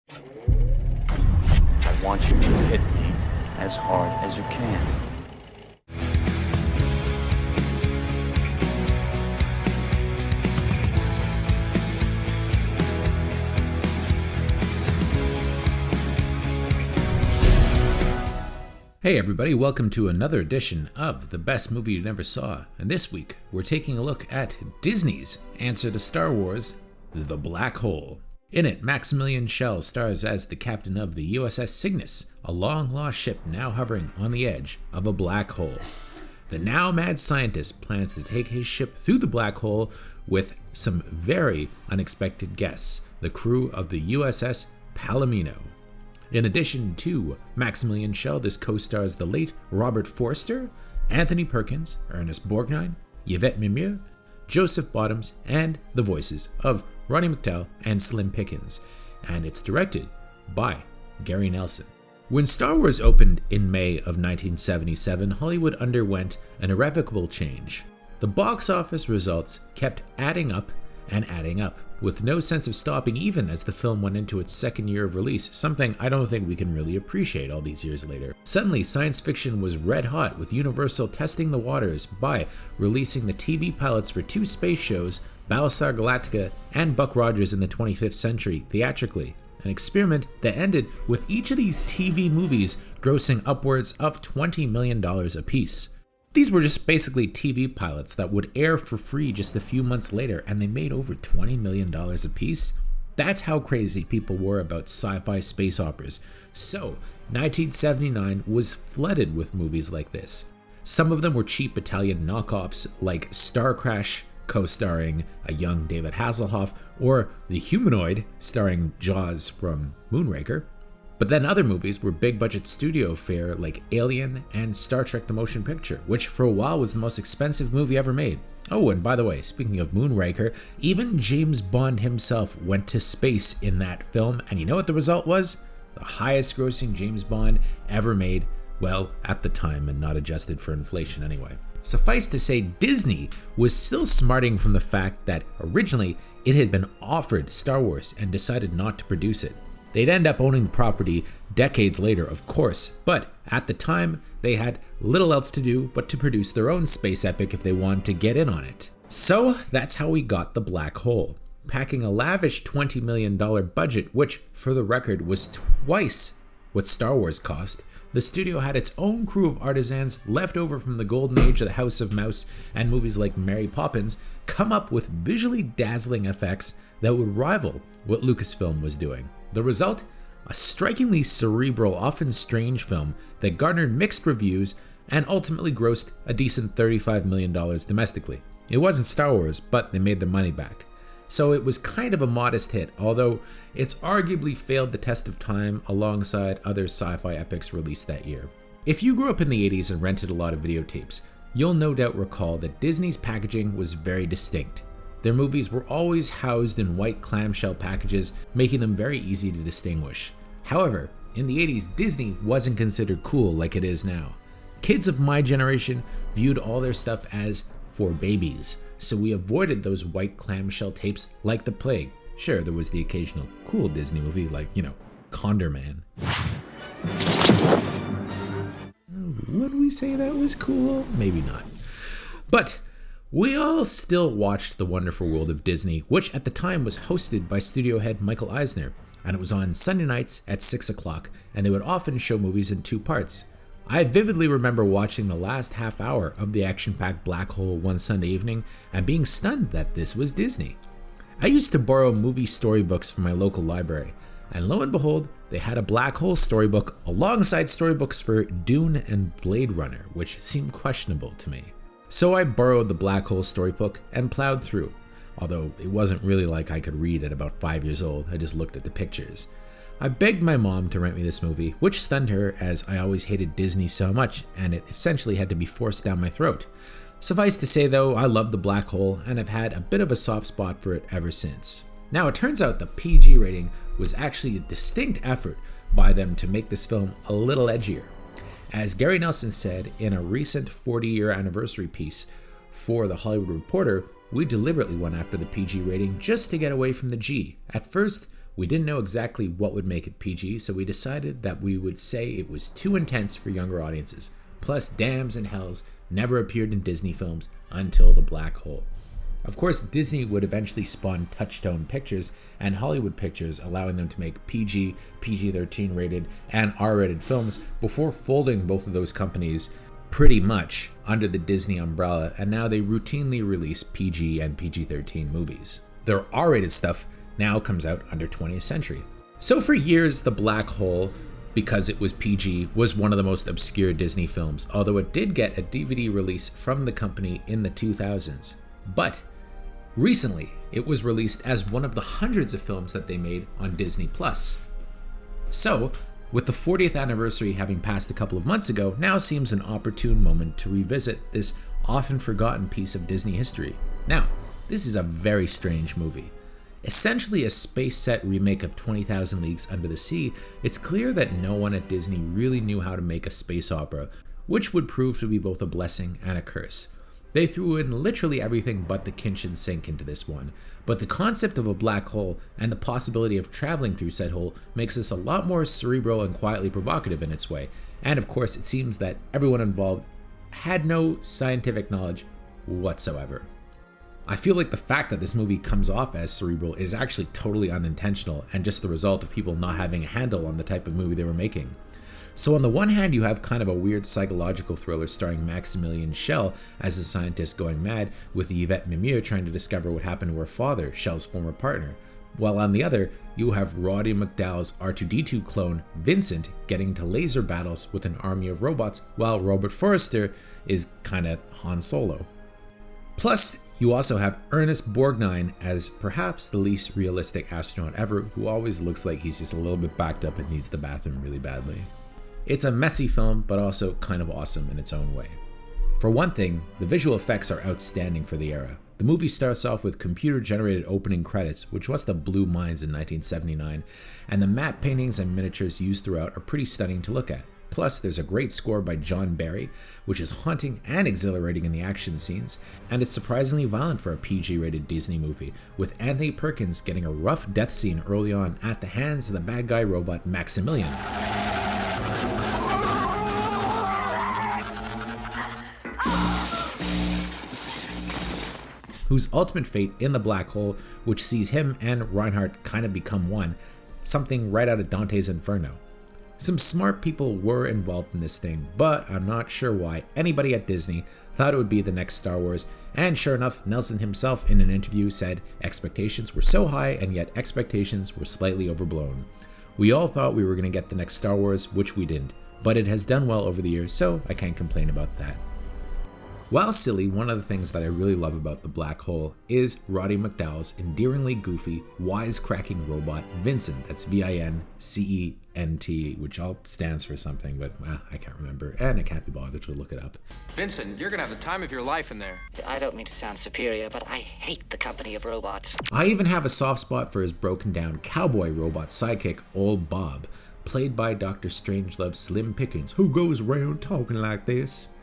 I want you to hit me as hard as you can. Hey everybody, welcome to another edition of The Best Movie You Never Saw. And this week, we're taking a look at Disney's answer to Star Wars, The Black Hole. In it, Maximilian Schell stars as the captain of the USS Cygnus, a long-lost ship now hovering on the edge of a black hole. The now mad scientist plans to take his ship through the black hole with some very unexpected guests, the crew of the USS Palomino. In addition to Maximilian Schell, this co-stars the late Robert Forster, Anthony Perkins, Ernest Borgnine, Yvette Mimieux, Joseph Bottoms, and the voices of Roddy McDowall and Slim Pickens, and it's directed by Gary Nelson. When Star Wars opened in May of 1977, Hollywood underwent an irrevocable change. The box office results kept adding up, with no sense of stopping even as the film went into its second year of release, something I don't think we can really appreciate all these years later. Suddenly, science fiction was red hot, with Universal testing the waters by releasing the TV pilots for two space shows, Battlestar Galactica and Buck Rogers in the 25th Century, theatrically. An experiment that ended with each of these TV movies grossing upwards of $20 million apiece. These were just basically TV pilots that would air for free just a few months later, and they made over $20 million apiece. That's how crazy people were about sci-fi space operas. So, 1979 was flooded with movies like this. Some of them were cheap Italian knockoffs like Star Crash, co-starring a young David Hasselhoff, or The Humanoid, starring Jaws from Moonraker. But then other movies were big-budget studio fare like Alien and Star Trek the Motion Picture, which for a while was the most expensive movie ever made. Oh, and by the way, speaking of Moonraker, even James Bond himself went to space in that film, and you know what the result was? The highest-grossing James Bond ever made, well, at the time, and not adjusted for inflation anyway. Suffice to say, Disney was still smarting from the fact that originally it had been offered Star Wars and decided not to produce it. They'd end up owning the property decades later, of course, but at the time, they had little else to do but to produce their own space epic if they wanted to get in on it. So that's how we got The Black Hole. Packing a lavish $20 million budget, which, for the record, was twice what Star Wars cost, the studio had its own crew of artisans left over from the golden age of the House of Mouse and movies like Mary Poppins come up with visually dazzling effects that would rival what Lucasfilm was doing. The result? A strikingly cerebral, often strange film that garnered mixed reviews and ultimately grossed a decent $35 million domestically. It wasn't Star Wars, but they made their money back. So it was kind of a modest hit, although it's arguably failed the test of time alongside other sci-fi epics released that year. If you grew up in the 80s and rented a lot of videotapes, you'll no doubt recall that Disney's packaging was very distinct. Their movies were always housed in white clamshell packages, making them very easy to distinguish. However, in the 80s, Disney wasn't considered cool like it is now. Kids of my generation viewed all their stuff as for babies, so we avoided those white clamshell tapes like the plague. Sure, there was the occasional cool Disney movie like, Condor Man. Would we say that was cool? Maybe not. But we all still watched The Wonderful World of Disney, which at the time was hosted by studio head Michael Eisner, and it was on Sunday nights at 6 o'clock, and they would often show movies in two parts. I vividly remember watching the last half hour of the action-packed Black Hole one Sunday evening and being stunned that this was Disney. I used to borrow movie storybooks from my local library, and lo and behold, they had a Black Hole storybook alongside storybooks for Dune and Blade Runner, which seemed questionable to me. So I borrowed the Black Hole storybook and plowed through, although it wasn't really like I could read at about 5 years old, I just looked at the pictures. I begged my mom to rent me this movie, which stunned her as I always hated Disney so much and it essentially had to be forced down my throat. Suffice to say though, I love The Black Hole and have had a bit of a soft spot for it ever since. Now it turns out the PG rating was actually a distinct effort by them to make this film a little edgier. As Gary Nelson said in a recent 40-year anniversary piece for The Hollywood Reporter, we deliberately went after the PG rating just to get away from the G. At first, We didn't know exactly what would make it PG, so we decided that we would say it was too intense for younger audiences. Plus, dams and hells never appeared in Disney films until The Black Hole. Of course, Disney would eventually spawn Touchstone Pictures and Hollywood Pictures, allowing them to make PG, PG-13 rated, and R-rated films before folding both of those companies pretty much under the Disney umbrella, and now they routinely release PG and PG-13 movies. Their R-rated stuff now comes out under 20th Century. So for years, The Black Hole, because it was PG, was one of the most obscure Disney films, although it did get a DVD release from the company in the 2000s. But recently, it was released as one of the hundreds of films that they made on Disney+. So, with the 40th anniversary having passed a couple of months ago, now seems an opportune moment to revisit this often forgotten piece of Disney history. Now, this is a very strange movie. Essentially a space set remake of 20,000 Leagues Under the Sea, it's clear that no one at Disney really knew how to make a space opera, which would prove to be both a blessing and a curse. They threw in literally everything but the v.i.n.c.e.n.t into this one, but the concept of a black hole and the possibility of traveling through said hole makes this a lot more cerebral and quietly provocative in its way, and of course it seems that everyone involved had no scientific knowledge whatsoever. I feel like the fact that this movie comes off as cerebral is actually totally unintentional and just the result of people not having a handle on the type of movie they were making. So on the one hand, you have kind of a weird psychological thriller starring Maximilian Schell as a scientist going mad, with Yvette Mimieux trying to discover what happened to her father, Schell's former partner. While on the other, you have Roddy McDowall's R2-D2 clone, Vincent, getting to laser battles with an army of robots, while Robert Forrester is kinda Han Solo. Plus, you also have Ernest Borgnine as perhaps the least realistic astronaut ever, who always looks like he's just a little bit backed up and needs the bathroom really badly. It's a messy film, but also kind of awesome in its own way. For one thing, the visual effects are outstanding for the era. The movie starts off with computer-generated opening credits, which must have blew minds in 1979, and the matte paintings and miniatures used throughout are pretty stunning to look at. Plus, there's a great score by John Barry, which is haunting and exhilarating in the action scenes, and it's surprisingly violent for a PG-rated Disney movie, with Anthony Perkins getting a rough death scene early on at the hands of the bad guy robot Maximilian. Whose ultimate fate in the black hole, which sees him and Reinhardt kind of become one, something right out of Dante's Inferno. Some smart people were involved in this thing, but I'm not sure why anybody at Disney thought it would be the next Star Wars, and sure enough, Nelson himself in an interview said expectations were so high and yet expectations were slightly overblown. We all thought we were going to get the next Star Wars, which we didn't, but it has done well over the years, so I can't complain about that. While silly, one of the things that I really love about The Black Hole is Roddy McDowall's endearingly goofy, wisecracking robot Vincent. That's v.i.n.c.e.n.t, which all stands for something, but I can't remember, and I can't be bothered to look it up. Vincent, you're gonna have the time of your life in there. I don't mean to sound superior, but I hate the company of robots. I even have a soft spot for his broken down cowboy robot sidekick, Old Bob, played by Dr. Strangelove's Slim Pickens, who goes around talking like this.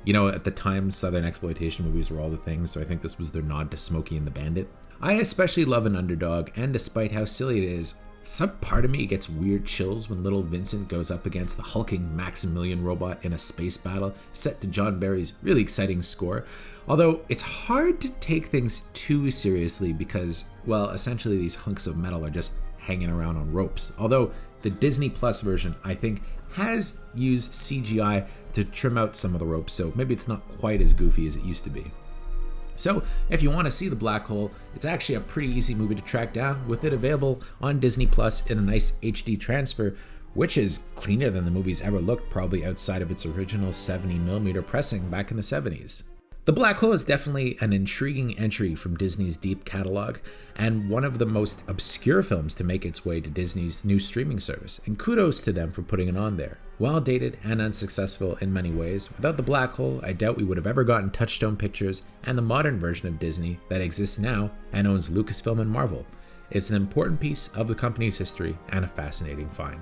You know, at the time, Southern exploitation movies were all the things, so I think this was their nod to Smokey and the Bandit. I especially love an underdog, and despite how silly it is, some part of me gets weird chills when little Vincent goes up against the hulking Maximilian robot in a space battle set to John Barry's really exciting score. Although it's hard to take things too seriously because, well, essentially these hunks of metal are just hanging around on ropes. Although the Disney Plus version, I think, has used CGI to trim out some of the ropes, so maybe it's not quite as goofy as it used to be. So, if you want to see The Black Hole, it's actually a pretty easy movie to track down, with it available on Disney Plus in a nice HD transfer, which is cleaner than the movie's ever looked, probably outside of its original 70mm pressing back in the 70s. The Black Hole is definitely an intriguing entry from Disney's deep catalog, and one of the most obscure films to make its way to Disney's new streaming service, and kudos to them for putting it on there. While dated and unsuccessful in many ways, without The Black Hole, I doubt we would have ever gotten Touchstone Pictures and the modern version of Disney that exists now and owns Lucasfilm and Marvel. It's an important piece of the company's history and a fascinating find.